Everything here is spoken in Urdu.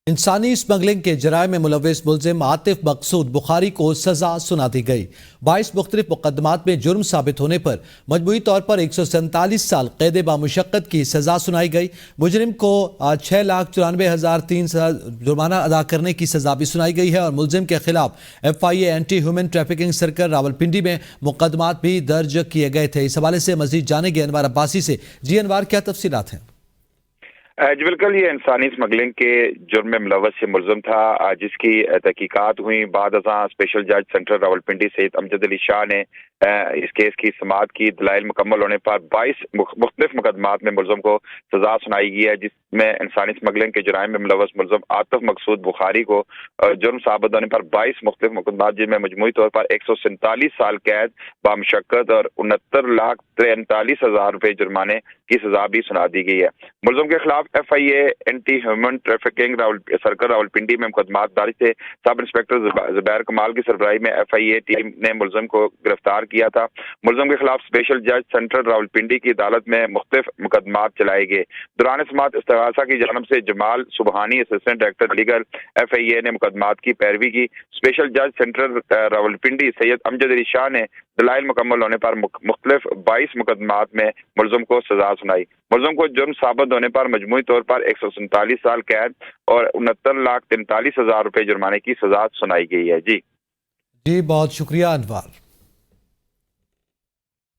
انسانی اسمگلنگ کے جرائم میں ملوث ملزم عاطف مقصود بخاری کو سزا سنا دی گئی۔ 22 مختلف مقدمات میں جرم ثابت ہونے پر مجموعی طور پر 147 سال قید بامشقت کی سزا سنائی گئی۔ مجرم کو 6,94,300 جرمانہ ادا کرنے کی سزا بھی سنائی گئی ہے اور ملزم کے خلاف FIA anti human trafficking circle Rawalpindi میں مقدمات بھی درج کیے گئے تھے۔ اس حوالے سے مزید جانیں گے انوار عباسی سے۔ جی انوار، کیا تفصیلات ہیں؟ جی بالکل، یہ انسانی اسمگلنگ کے جرم میں ملوث یہ ملزم تھا، جس کی تحقیقات ہوئی۔ بعد ازاں اسپیشل جج سینٹرل راولپنڈی سید امجد علی شاہ نے اس کیس کی سماعت کی۔ دلائل مکمل ہونے پر 22 مختلف مقدمات میں ملزم کو سزا سنائی گئی ہے، جس میں انسانی اسمگلنگ کے جرائم میں ملوث ملزم عاطف مقصود بخاری کو جرم ثابت ہونے پر 22 مختلف مقدمات، جن میں مجموعی طور پر 147 سال قید بامشقت اور 69,43,000 روپے جرمانے کی سزا بھی سنا دی گئی ہے۔ ملزم کے خلاف FIA anti human trafficking circle Rawalpindi میں مقدمات درج تھے۔ سب انسپکٹر زبیر کمال کی سربراہی میں FIA ٹیم نے ملزم کو گرفتار کیا تھا۔ ملزم کے خلاف اسپیشل جج سینٹرل راولپنڈی کی عدالت میں مختلف مقدمات چلائے گئے۔ دوران سماعت استغاثہ کی جانب سے جمال سبحانی اسسٹنٹ ڈائریکٹر لیگل FIA نے مقدمات کی پیروی کی۔ اسپیشل جج سینٹرل راولپنڈی سید امجد علی شاہ نے دلائل مکمل ہونے پر مختلف 22 مقدمات میں ملزم کو سزا سنائی۔ ملزم کو جرم ثابت ہونے پر مجموعی طور پر 147 سال قید اور 69,43,000 روپے جرمانے کی سزا سنائی گئی ہے۔ جی بہت شکریہ انوار۔